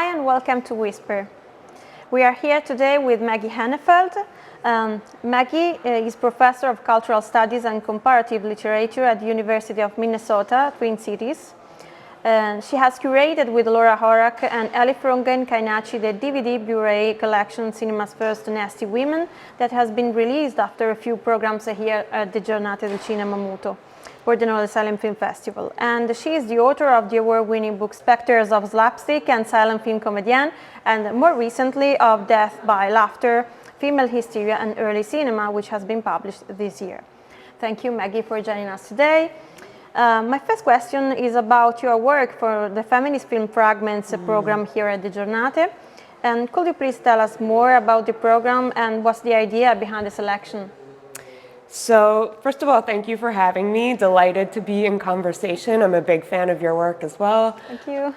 Hi and welcome to W.I.S.S.PE.R. We are here today with Maggie Hennefeld. Maggie is Professor of Cultural Studies and Comparative Literature at the University of Minnesota, Twin Cities. She has curated with Laura Horak and Ellie Frungen-Kainachi the DVD Blu-ray collection Cinema's First Nasty Women that has been released after a few programs here at the Giornate del Cinema Muto for the Noel Silent Film Festival. And she is the author of the award-winning book Spectres of Slapstick and Silent Film Comedienne, and more recently of Death by Laughter, Female Hysteria and Early Cinema, which has been published this year. Thank you, Maggie, for joining us today. My first question is about your work for the Feminist Film Fragments program here at the Giornate. And could you please tell us more about the program and what's the idea behind the selection? So, first of all, thank you for having me. Delighted to be in conversation. I'm a big fan of your work as well. Thank you.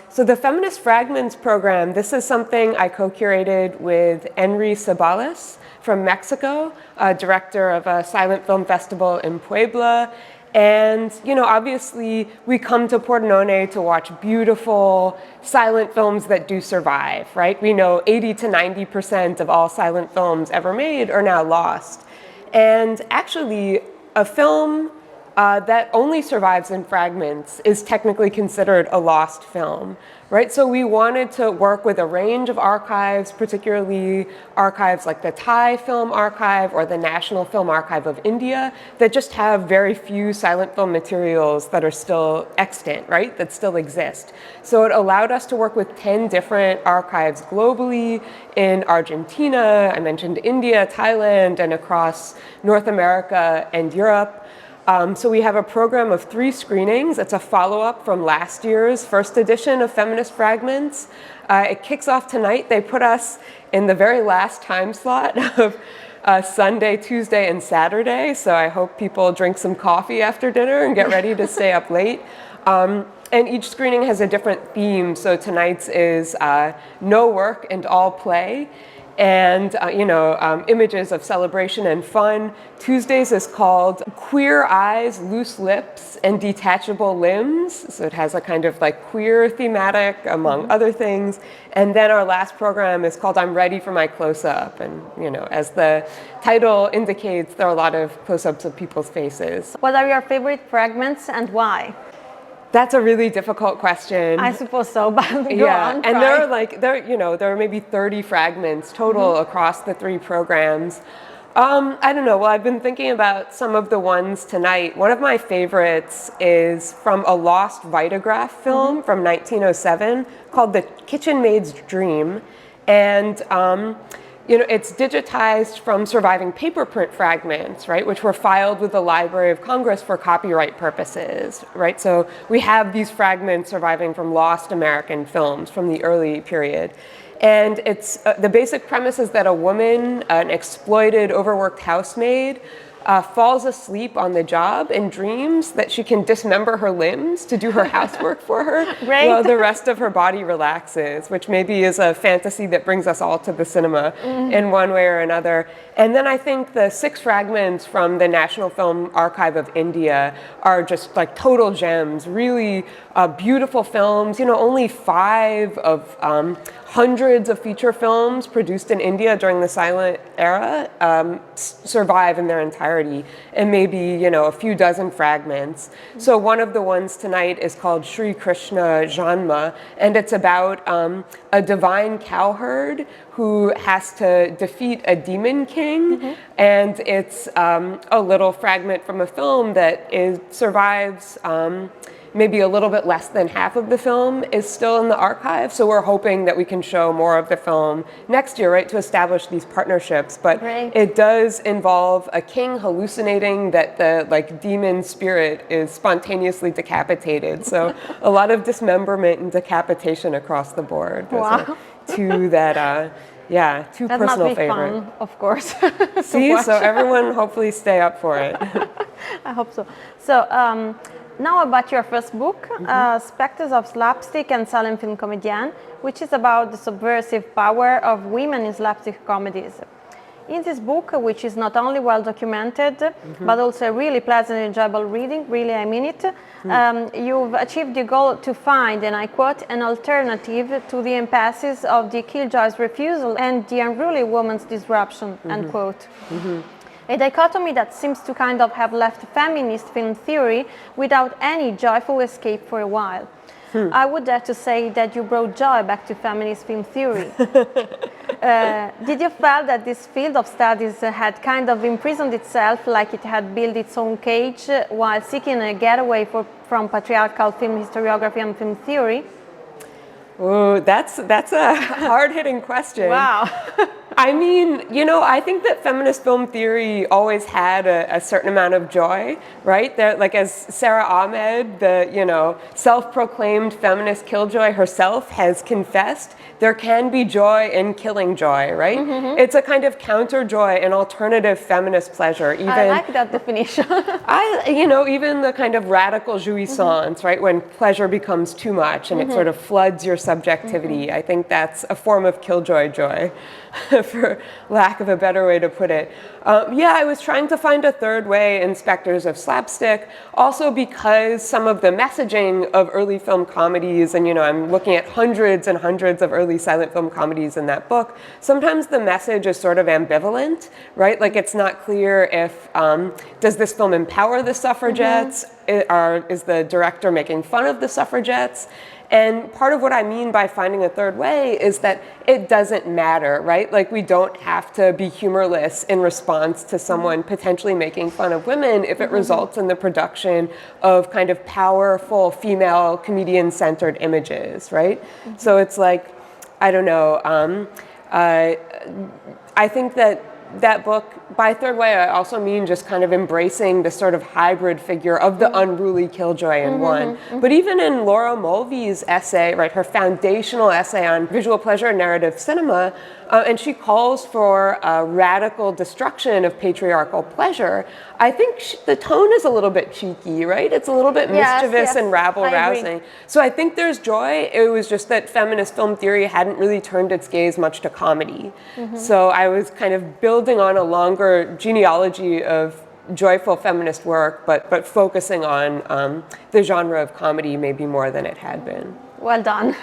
So the Feminist Fragments program, this is something I co-curated with Enri Sabales from Mexico, director of a silent film festival in Puebla. And, you know, obviously we come to Pordenone to watch beautiful silent films that do survive, right? We know 80 to 90% of all silent films ever made are now lost. And actually, a film that only survives in fragments is technically considered a lost film, right? So we wanted to work with a range of archives, particularly archives like the Thai Film Archive or the National Film Archive of India, that just have very few silent film materials that are still extant, right? That still exist. So it allowed us to work with 10 different archives globally in Argentina, I mentioned India, Thailand, and across North America and Europe. So we have a program of 3 screenings. It's a follow-up from last year's first edition of Feminist Fragments. It kicks off tonight. They put us in the very last time slot of Sunday, Tuesday, and Saturday. So I hope people drink some coffee after dinner and get ready to stay up late. And each screening has a different theme. So tonight's is no work and all play. And, images of celebration and fun. Tuesdays is called Queer Eyes, Loose Lips, and Detachable Limbs. So it has a kind of like queer thematic, among other things. And then our last program is called I'm Ready for My Close-Up. And, you know, as the title indicates, there are a lot of close-ups of people's faces. What are your favorite fragments and why? That's a really difficult question. I suppose so, but go on, and try. there are maybe 30 fragments total across the 3 programs. I don't know. Well, I've been thinking about some of the ones tonight. One of my favorites is from a lost Vitagraph film from 1907 called The Kitchen Maid's Dream, and it's digitized from surviving paper print fragments, right, which were filed with the Library of Congress for copyright purposes, right? So we have these fragments surviving from lost American films from the early period. And it's the basic premise is that a woman, an exploited, overworked housemaid, falls asleep on the job and dreams that she can dismember her limbs to do her housework for her while the rest of her body relaxes, which maybe is a fantasy that brings us all to the cinema in one way or another. And then I think the 6 fragments from the National Film Archive of India are just like total gems, really beautiful films. You know, only 5 of hundreds of feature films produced in India during the silent era survive in their entirety, and maybe, a few dozen fragments. So one of the ones tonight is called Sri Krishna Janma, and it's about a divine cowherd who has to defeat a demon king, and it's a little fragment from a film that survives. Maybe a little bit less than half of the film is still in the archive. So we're hoping that we can show more of the film next year, right, to establish these partnerships. But it does involve a king hallucinating that the demon spirit is spontaneously decapitated. So a lot of dismemberment and decapitation across the board. Those are 2 that, 2 that personal must be favorite. fun, of course. See, so everyone hopefully stay up for it. I hope so. So now about your first book, Spectres of Slapstick and Silent Film Comedienne, which is about the subversive power of women in slapstick comedies. In this book, which is not only well documented, but also really pleasant and enjoyable reading, really I mean it, you've achieved the goal to find, and I quote, an alternative to the impasses of the killjoy's refusal and the unruly woman's disruption, end quote. A dichotomy that seems to kind of have left feminist film theory without any joyful escape for a while. I would dare to say that you brought joy back to feminist film theory. Did you feel that this field of studies had kind of imprisoned itself, like it had built its own cage while seeking a getaway from patriarchal film historiography and film theory? Oh, that's a hard-hitting question. Wow. I mean, I think that feminist film theory always had a certain amount of joy, right? There, like as Sarah Ahmed, the self-proclaimed feminist killjoy herself, has confessed, there can be joy in killing joy, right? It's a kind of counter joy, an alternative feminist pleasure. Even, I like that definition. even the kind of radical jouissance, right? When pleasure becomes too much and it sort of floods your subjectivity. I think that's a form of killjoy joy. For lack of a better way to put it. I was trying to find a third way in Spectres of Slapstick, also because some of the messaging of early film comedies, and I'm looking at hundreds and hundreds of early silent film comedies in that book, sometimes the message is sort of ambivalent, right? Like it's not clear if, does this film empower the suffragettes? Is the director making fun of the suffragettes? And part of what I mean by finding a third way is that it doesn't matter, right? Like we don't have to be humorless in response to someone potentially making fun of women if it results in the production of kind of powerful female comedian-centered images, right? So it's like, I don't know, I think that book, by third way, I also mean just kind of embracing this sort of hybrid figure of the unruly killjoy in one. But even in Laura Mulvey's essay, right, her foundational essay on visual pleasure and narrative cinema, and she calls for a radical destruction of patriarchal pleasure, I think the tone is a little bit cheeky, right? It's a little bit mischievous and rabble-rousing. So I think there's joy. It was just that feminist film theory hadn't really turned its gaze much to comedy. So I was kind of building on a longer genealogy of joyful feminist work, but focusing on the genre of comedy maybe more than it had been. Well done.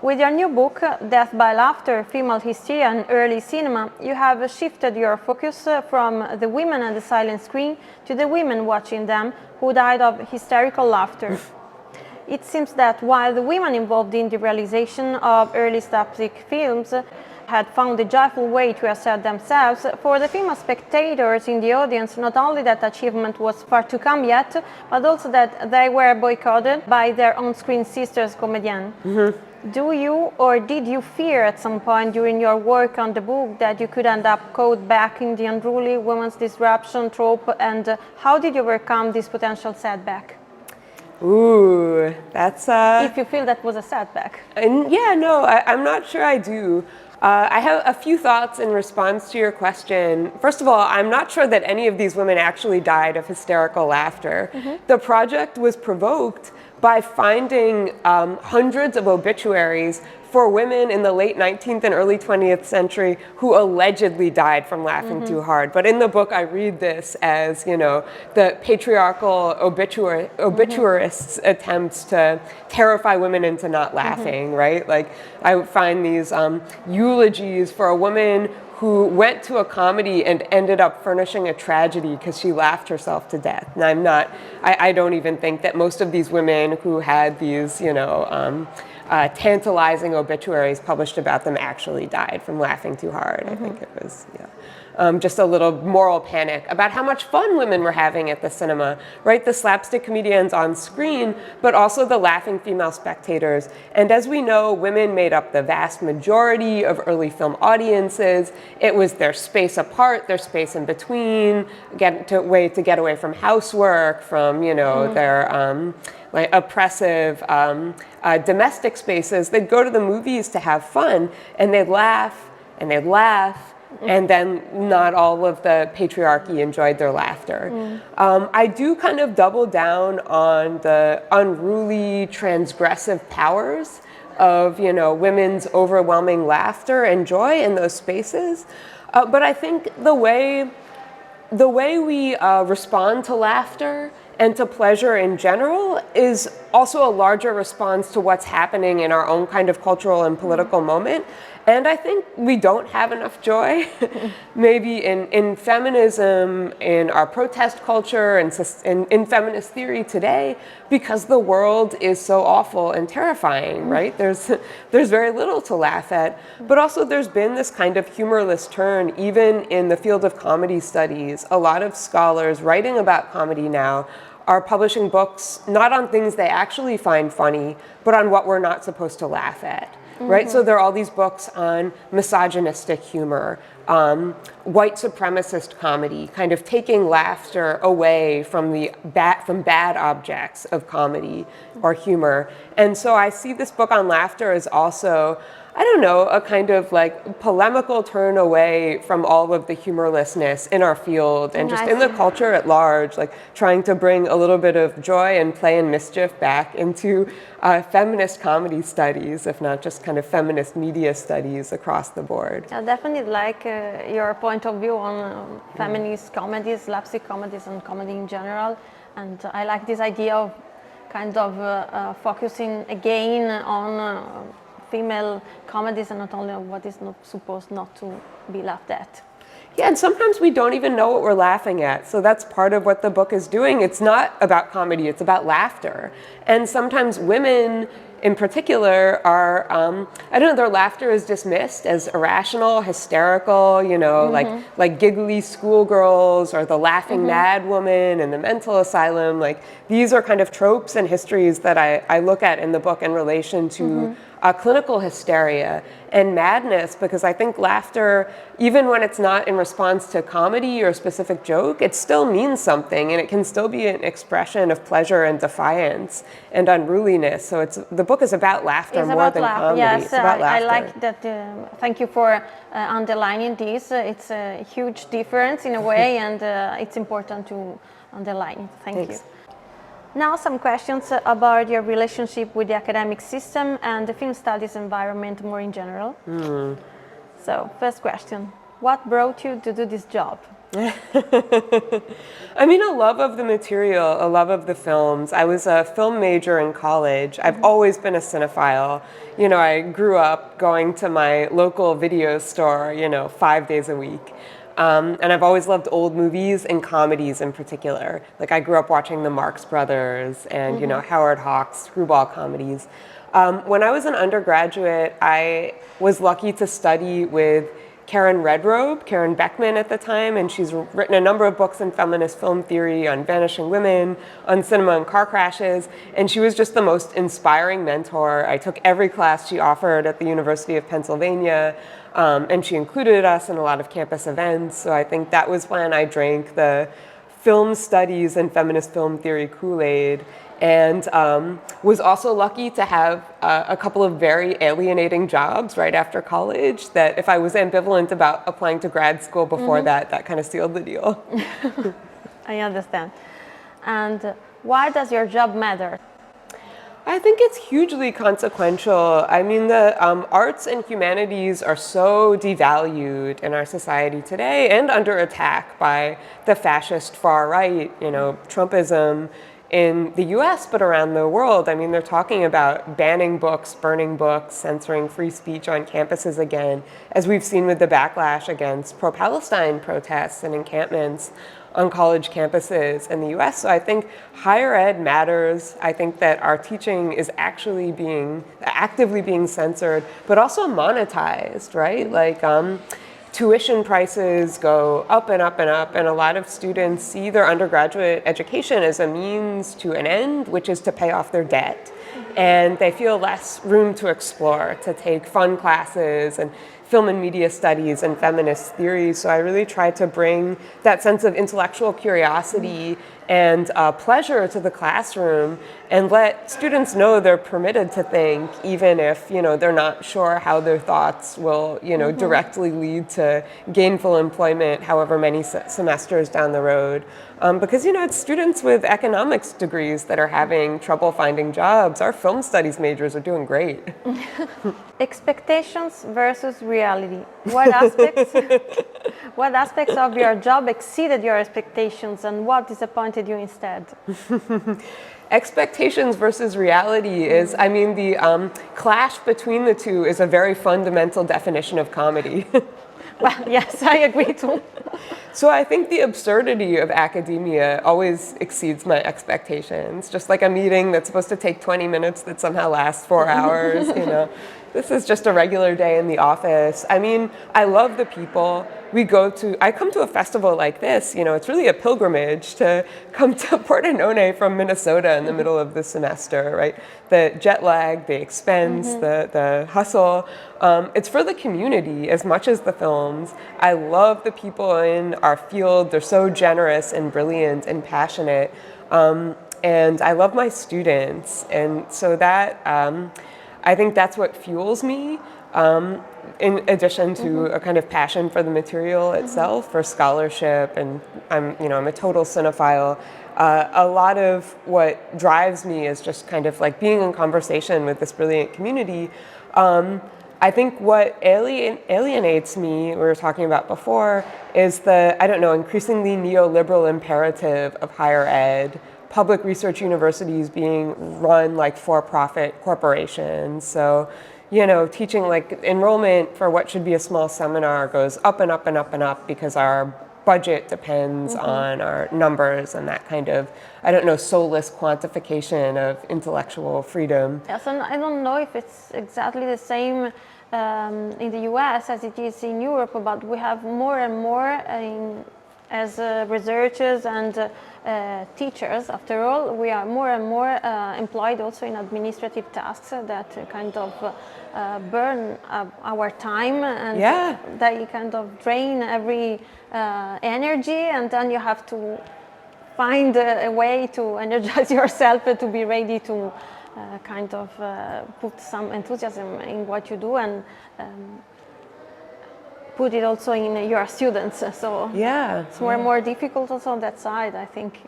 With your new book, Death by Laughter, Female Hysteria and Early Cinema, you have shifted your focus from the women at the silent screen to the women watching them who died of hysterical laughter. It seems that while the women involved in the realization of early slapstick films had found a joyful way to assert themselves, for the female spectators in the audience, not only that achievement was far to come yet, but also that they were boycotted by their on-screen sisters comedians. Do you or did you fear at some point during your work on the book that you could end up caught back in the unruly woman's disruption trope, and how did you overcome this potential setback? Ooh, that's If you feel that was a setback. I'm not sure I do. I have a few thoughts in response to your question. First of all, I'm not sure that any of these women actually died of hysterical laughter. The project was provoked by finding hundreds of obituaries for women in the late 19th and early 20th century who allegedly died from laughing too hard. But in the book, I read this as, the patriarchal obituarist's attempts to terrify women into not laughing, right? Like, I find these eulogies for a woman who went to a comedy and ended up furnishing a tragedy because she laughed herself to death. And I don't even think that most of these women who had these, tantalizing obituaries published about them actually died from laughing too hard. I think it was, just a little moral panic about how much fun women were having at the cinema, right? The slapstick comedians on screen, but also the laughing female spectators. And as we know, women made up the vast majority of early film audiences. It was their space apart, their space in between, way to get away from housework, from, their like oppressive domestic spaces. They'd go to the movies to have fun, and they'd laugh, and they'd laugh, and then not all of the patriarchy enjoyed their laughter. I do kind of double down on the unruly, transgressive powers of, women's overwhelming laughter and joy in those spaces. But I think the way we respond to laughter and to pleasure in general is also a larger response to what's happening in our own kind of cultural and political moment. And I think we don't have enough joy, maybe in feminism, in our protest culture, and in feminist theory today, because the world is so awful and terrifying, right? There's very little to laugh at, but also there's been this kind of humorless turn, even in the field of comedy studies. A lot of scholars writing about comedy now are publishing books not on things they actually find funny, but on what we're not supposed to laugh at. Right? So there are all these books on misogynistic humor, white supremacist comedy, kind of taking laughter away from bad objects of comedy or humor. And so I see this book on laughter as also, I don't know, a kind of like polemical turn away from all of the humorlessness in our field and just in the culture at large, like trying to bring a little bit of joy and play and mischief back into feminist comedy studies, if not just kind of feminist media studies across the board. I definitely like your point of view on feminist comedies, slapstick comedies, and comedy in general. And I like this idea of kind of focusing again on female comedies and not only on what is not supposed not to be laughed at. Yeah, and sometimes we don't even know what we're laughing at. So that's part of what the book is doing. It's not about comedy, it's about laughter. And sometimes women in particular are, I don't know, their laughter is dismissed as irrational, hysterical, you know, like giggly schoolgirls or the laughing mad woman in the mental asylum. Like these are kind of tropes and histories that I look at in the book in relation to clinical hysteria and madness, because I think laughter, even when it's not in response to comedy or a specific joke, it still means something, and it can still be an expression of pleasure and defiance and unruliness. So the book is about laughter more than comedy. Yes, it's about laughter. I like that. Thank you for underlining this. It's a huge difference in a way, and it's important to underline it. Thank you. Now some questions about your relationship with the academic system and the film studies environment more in general. So, first question, what brought you to do this job? I mean, a love of the material, a love of the films. I was a film major in college. I've always been a cinephile. You know, I grew up going to my local video store, 5 days a week. And I've always loved old movies and comedies in particular. Like I grew up watching the Marx Brothers and, Howard Hawks, screwball comedies. When I was an undergraduate, I was lucky to study with Karen Beckman at the time, and she's written a number of books in feminist film theory on vanishing women, on cinema and car crashes, and she was just the most inspiring mentor. I took every class she offered at the University of Pennsylvania, and she included us in a lot of campus events, so I think that was when I drank the film studies and feminist film theory Kool-Aid, and was also lucky to have a couple of very alienating jobs right after college that if I was ambivalent about applying to grad school before that kind of sealed the deal. I understand. And why does your job matter? I think it's hugely consequential. I mean, the arts and humanities are so devalued in our society today and under attack by the fascist far right, Trumpism, in the US, but around the world. I mean, they're talking about banning books, burning books, censoring free speech on campuses again, as we've seen with the backlash against pro-Palestine protests and encampments on college campuses in the US. So I think higher ed matters. I think that our teaching is actually actively being censored, but also monetized, right? Like, tuition prices go up and up and up, and a lot of students see their undergraduate education as a means to an end, which is to pay off their debt. And they feel less room to explore, to take fun classes and film and media studies and feminist theory. So I really try to bring that sense of intellectual curiosity and pleasure to the classroom, and let students know they're permitted to think, even if, you know, they're not sure how their thoughts will, you know, directly lead to gainful employment however many semesters down the road. Because, you know, it's students with economics degrees that are having trouble finding jobs. Our film studies majors are doing great. Expectations versus reality. What aspects of your job exceeded your expectations and what disappointed you instead? Expectations versus reality is, I mean, the clash between the two is a very fundamental definition of comedy. Well, yes, I agree too. So I think the absurdity of academia always exceeds my expectations. Just like a meeting that's supposed to take 20 minutes that somehow lasts 4 hours, you know. This is just a regular day in the office. I mean, I love the people. I come to a festival like this, you know, it's really a pilgrimage to come to Pordenone from Minnesota in the middle of the semester, right? The jet lag, the expense, the hustle. It's for the community as much as the films. I love the people in our field. They're so generous and brilliant and passionate. And I love my students. And so that, I think that's what fuels me. In addition to a kind of passion for the material itself, for scholarship, and I'm a total cinephile. A lot of what drives me is just kind of like being in conversation with this brilliant community. I think what alienates me, we were talking about before, is the, increasingly neoliberal imperative of higher ed, public research universities being run like for-profit corporations. So, you know, teaching like enrollment for what should be a small seminar goes up and up and up and up because our budget depends on our numbers and that kind of, soulless quantification of intellectual freedom. Yes, and I don't know if it's exactly the same in the US as it is in Europe, but we have more and more as researchers and teachers. After all, we are more and more employed also in administrative tasks that kind of burn our time, and they kind of drain every energy, and then you have to find a way to energize yourself to be ready to put some enthusiasm in what you do and put it also in your students. So it's more and more difficult also on that side, I think.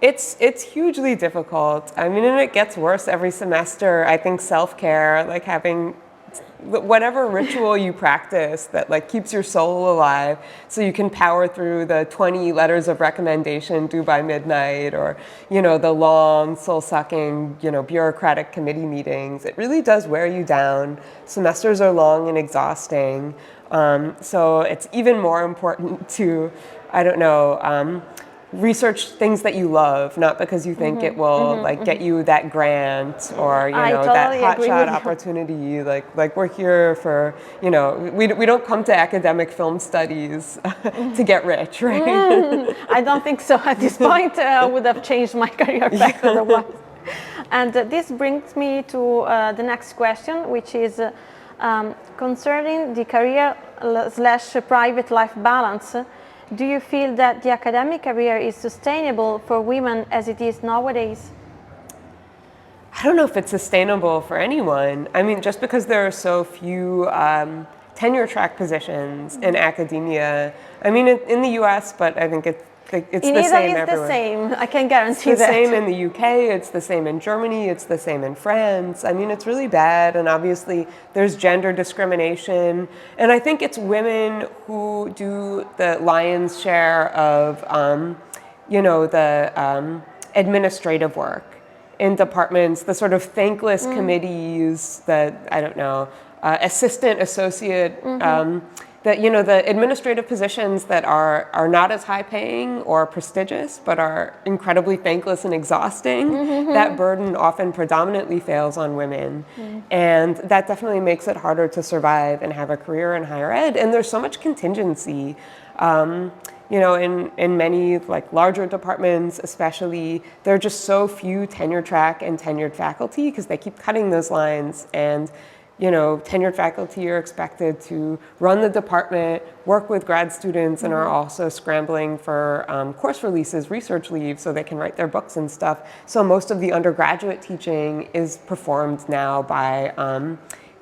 It's hugely difficult. I mean, and it gets worse every semester. I think self-care, like having whatever ritual you practice that like keeps your soul alive so you can power through the 20 letters of recommendation due by midnight, or, you know, the long soul-sucking, you know, bureaucratic committee meetings. It really does wear you down. Semesters are long and exhausting. So it's even more important to, research things that you love, not because you think it will get you that grant or that hotshot opportunity. Like we're here for, we don't come to academic film studies to get rich, right? I don't think so. At this point, I would have changed my career path otherwise. And this brings me to the next question, which is concerning the career/private life balance. Do you feel that the academic career is sustainable for women as it is nowadays? I don't know if it's sustainable for anyone. I mean, just because there are so few tenure track positions in academia. I mean, in the US, but I think it's the Italy, same it's everywhere. the same. I can guarantee that. It's the that. same in the UK, it's the same in Germany, it's the same in France. I mean, it's really bad, and obviously there's gender discrimination. And I think it's women who do the lion's share of, the administrative work in departments, the sort of thankless committees that, assistant, associate, the administrative positions that are not as high paying or prestigious, but are incredibly thankless and exhausting, that burden often predominantly fails on women. And that definitely makes it harder to survive and have a career in higher ed. And there's so much contingency. In many like larger departments especially, there are just so few tenure track and tenured faculty because they keep cutting those lines. And tenured faculty are expected to run the department, work with grad students, and are also scrambling for course releases, research leave, so they can write their books and stuff. So most of the undergraduate teaching is performed now by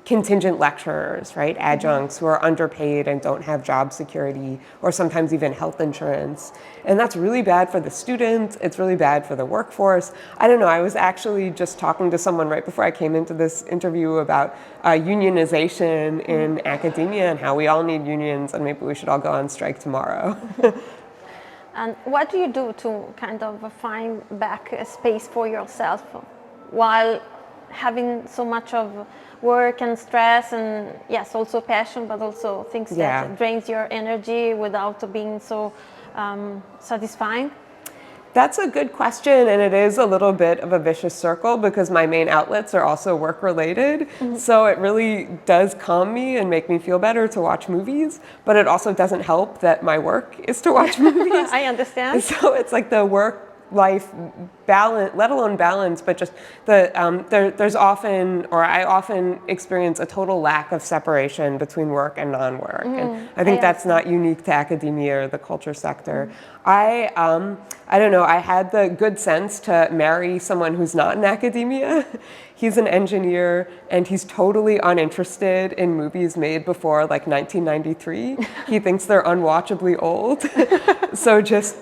contingent lecturers, right? Adjuncts who are underpaid and don't have job security or sometimes even health insurance. And that's really bad for the students. It's really bad for the workforce. I don't know, I was actually just talking to someone right before I came into this interview about unionization in academia and how we all need unions and maybe we should all go on strike tomorrow. And what do you do to kind of find back a space for yourself while having so much of work and stress and yes, also passion, but also things that drains your energy without being so satisfying? That's a good question, and it is a little bit of a vicious circle because my main outlets are also work related. So it really does calm me and make me feel better to watch movies, but it also doesn't help that my work is to watch movies. I understand. So it's like the work-life balance, let alone balance, but just there's often, or I often experience a total lack of separation between work and non-work. And I think that's not unique to academia or the culture sector. I don't know, I had the good sense to marry someone who's not in academia. He's an engineer and he's totally uninterested in movies made before like 1993. He thinks they're unwatchably old. So just,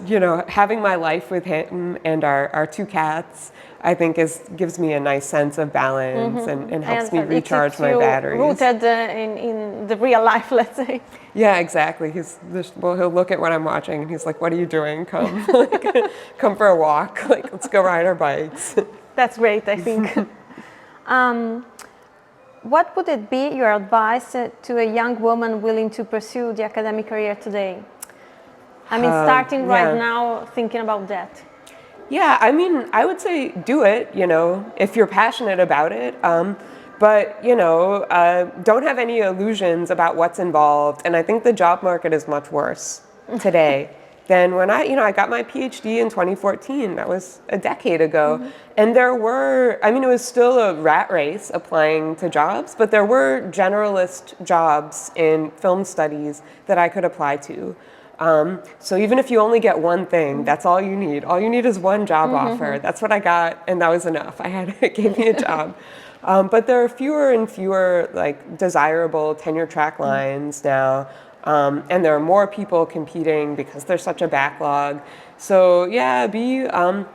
having my life with him and our two cats, I think gives me a nice sense of balance and helps me recharge my batteries. Rooted in the real life, let's say. Yeah, exactly. He'll look at what I'm watching and he's like, "What are you doing? Come, come for a walk. Like, let's go ride our bikes." That's great, I think. What would it be your advice to a young woman willing to pursue the academic career today? I mean, starting right now, thinking about that. Yeah, I mean, I would say do it, if you're passionate about it. But, don't have any illusions about what's involved. And I think the job market is much worse today than when I got my PhD in 2014. That was a decade ago. And it was still a rat race applying to jobs, but there were generalist jobs in film studies that I could apply to. So even if you only get one thing, that's all you need. All you need is one job offer. That's what I got, and that was enough. It gave me a job. But there are fewer and fewer like desirable tenure track lines now, and there are more people competing because there's such a backlog. So yeah,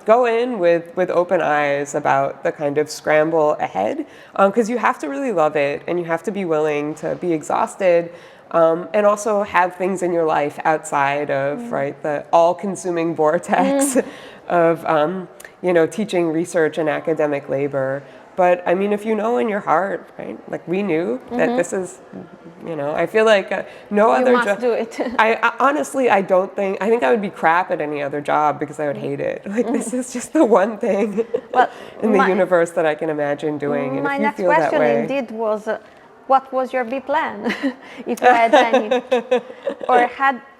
go in with open eyes about the kind of scramble ahead, because you have to really love it, and you have to be willing to be exhausted. And also have things in your life outside of the all-consuming vortex of teaching, research, and academic labor. But I mean, if you know in your heart, right, like we knew that this is, I feel like no other job. You must do it. I think I would be crap at any other job because I would hate it. Like this is just the one thing in the universe that I can imagine doing. And my if you next feel question that way, indeed was. What was your B plan, if you had any,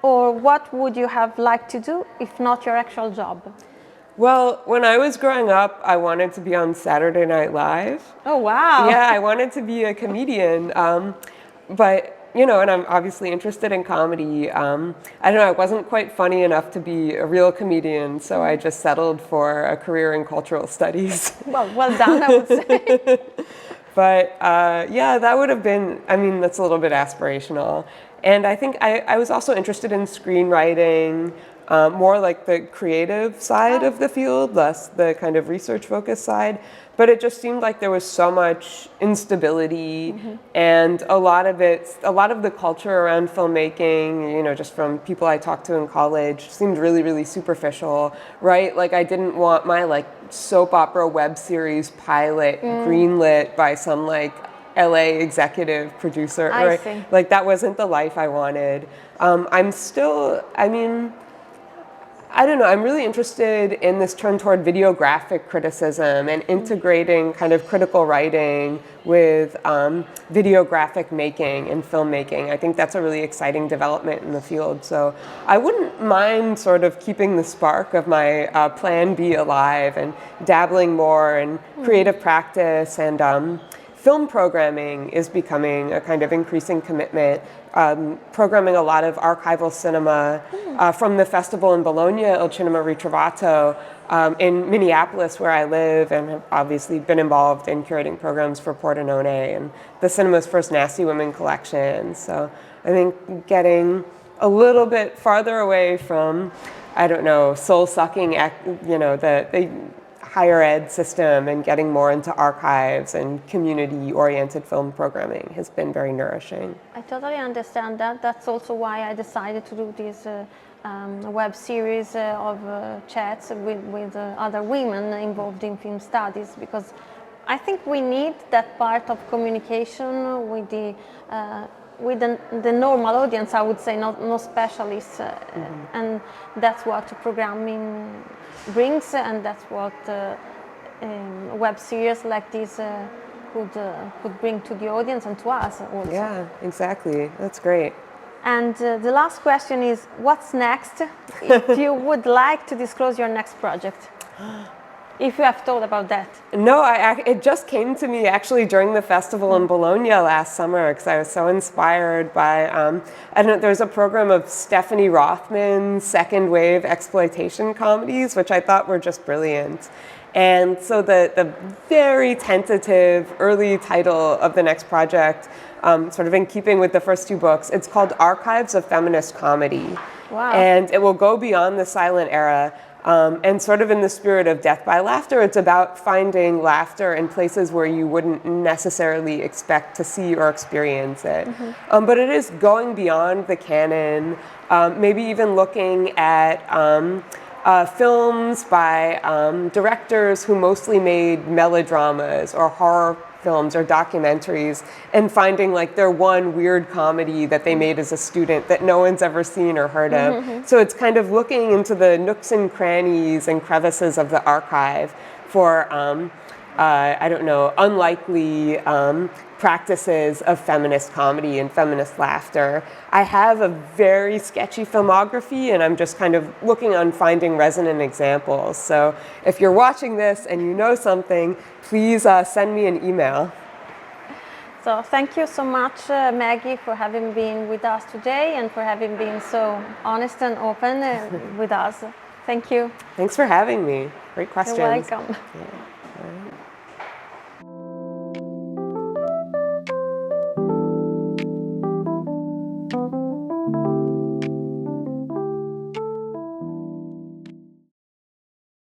or what would you have liked to do if not your actual job? Well, when I was growing up, I wanted to be on Saturday Night Live. Oh wow! Yeah, I wanted to be a comedian, but and I'm obviously interested in comedy. I don't know, I wasn't quite funny enough to be a real comedian, so I just settled for a career in cultural studies. Well done, I would say. But that would have been, that's a little bit aspirational. And I think I was also interested in screenwriting, more like the creative side of the field, less the kind of research focused side. But it just seemed like there was so much instability and a lot of the culture around filmmaking, just from people I talked to in college, seemed really, really superficial, right? Like I didn't want my soap opera web series pilot greenlit by some LA executive producer, right? I see. Like that wasn't the life I wanted. I don't know, I'm really interested in this turn toward videographic criticism and integrating kind of critical writing with videographic making and filmmaking. I think that's a really exciting development in the field. So I wouldn't mind sort of keeping the spark of my plan B alive and dabbling more in creative practice and film programming is becoming a kind of increasing commitment, programming a lot of archival cinema from the festival in Bologna, Il Cinema Ritrovato, in Minneapolis, where I live, and have obviously been involved in curating programs for Pordenone and the cinema's first Nasty Women collection. So I think getting a little bit farther away from, I don't know, soul-sucking, the higher ed system and getting more into archives and community-oriented film programming has been very nourishing. I totally understand that. That's also why I decided to do this web series of chats with other women involved in film studies, because I think we need that part of communication with the normal audience, I would say, no specialists, and that's what programming brings, and that's what web series like this could bring to the audience and to us also. Yeah, exactly. That's great. And the last question is, what's next? If you would like to disclose your next project, if you have thought about that. No, it just came to me actually during the festival in Bologna last summer, because I was so inspired by, I don't know, there's a program of Stephanie Rothman's second wave exploitation comedies, which I thought were just brilliant. And so the very tentative early title of the next project, sort of in keeping with the first two books, it's called Archives of Feminist Comedy. Wow. And it will go beyond the silent era. And sort of in the spirit of Death by Laughter, it's about finding laughter in places where you wouldn't necessarily expect to see or experience it. But it is going beyond the canon, maybe even looking at films by directors who mostly made melodramas or horror films or documentaries, and finding like their one weird comedy that they made as a student that no one's ever seen or heard of. So it's kind of looking into the nooks and crannies and crevices of the archive for, I don't know, unlikely practices of feminist comedy and feminist laughter. I have a very sketchy filmography, and I'm just kind of looking on finding resonant examples. So if you're watching this and you know something, please send me an email. So thank you so much, Maggie, for having been with us today and for having been so honest and open with us. Thank you. Thanks for having me. Great questions. You're welcome. Yeah. All right.